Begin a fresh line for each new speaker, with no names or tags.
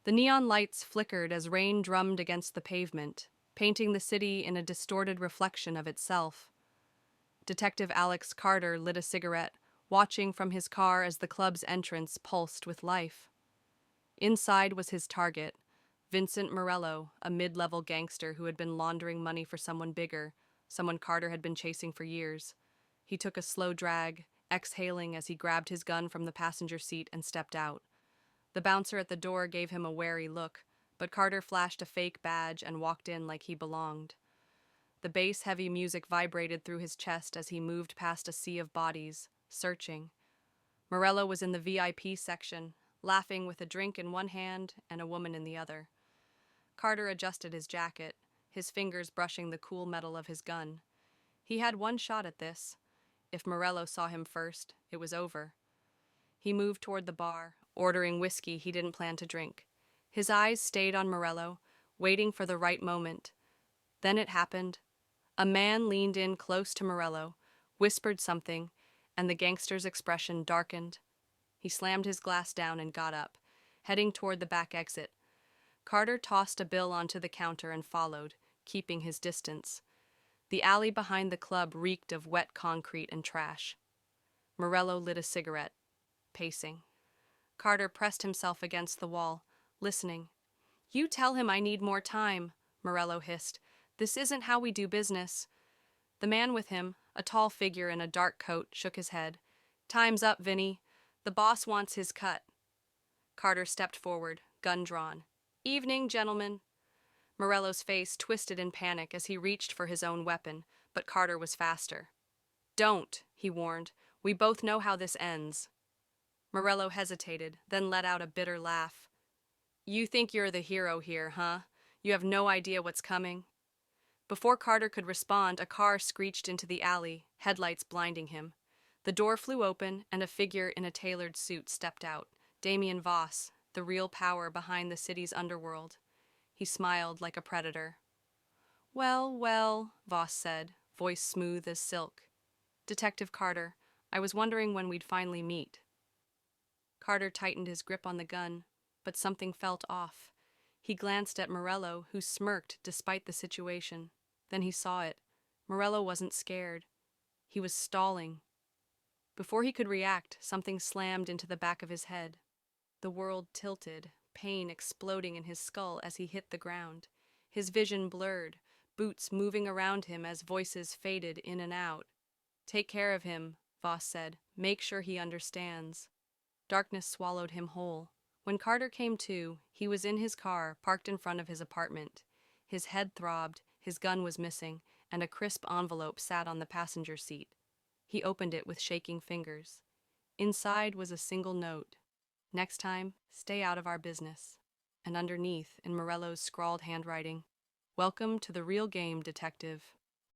The neon lights flickered as rain drummed against the pavement, painting the city in a distorted reflection of itself. Detective Alex Carter lit a cigarette, watching from his car as the club's entrance pulsed with life. Inside was his target, Vincent Morello, a mid-level gangster who had been laundering money for someone bigger, someone Carter had been chasing for years. He took a slow drag, exhaling as he grabbed his gun from the passenger seat and stepped out. The bouncer at the door gave him a wary look, but Carter flashed a fake badge and walked in like he belonged. The bass-heavy music vibrated through his chest as he moved past a sea of bodies, searching. Morello was in the VIP section, laughing with a drink in one hand and a woman in the other. Carter adjusted his jacket, his fingers brushing the cool metal of his gun. He had one shot at this. If Morello saw him first, it was over. He moved toward the bar, ordering whiskey he didn't plan to drink. His eyes stayed on Morello, waiting for the right moment. Then it happened. A man leaned in close to Morello, whispered something, and the gangster's expression darkened. He slammed his glass down and got up, heading toward the back exit. Carter tossed a bill onto the counter and followed, keeping his distance. The alley behind the club reeked of wet concrete and trash. Morello lit a cigarette, pacing. Carter pressed himself against the wall, listening. "You tell him I need more time," Morello hissed. "This isn't how we do business." The man with him, a tall figure in a dark coat, shook his head. "Time's up, Vinny. The boss wants his cut." Carter stepped forward, gun drawn. "Evening, gentlemen." Morello's face twisted in panic as he reached for his own weapon, but Carter was faster. "Don't," he warned. "We both know how this ends." Morello hesitated, then let out a bitter laugh. "You think you're the hero here, huh? You have no idea what's coming." Before Carter could respond, a car screeched into the alley, headlights blinding him. The door flew open, and a figure in a tailored suit stepped out. Damien Voss, the real power behind the city's underworld. He smiled like a predator. "Well, well," Voss said, voice smooth as silk. "Detective Carter, I was wondering when we'd finally meet." Carter tightened his grip on the gun, but something felt off. He glanced at Morello, who smirked despite the situation. Then he saw it. Morello wasn't scared. He was stalling. Before he could react, something slammed into the back of his head. The world tilted, pain exploding in his skull as he hit the ground. His vision blurred, boots moving around him as voices faded in and out. "Take care of him," Voss said. "Make sure he understands." Darkness swallowed him whole. When Carter came to, he was in his car, parked in front of his apartment. His head throbbed, his gun was missing, and a crisp envelope sat on the passenger seat. He opened it with shaking fingers. Inside was a single note. "Next time, stay out of our business." And underneath, in Morello's scrawled handwriting, "Welcome to the real game, detective."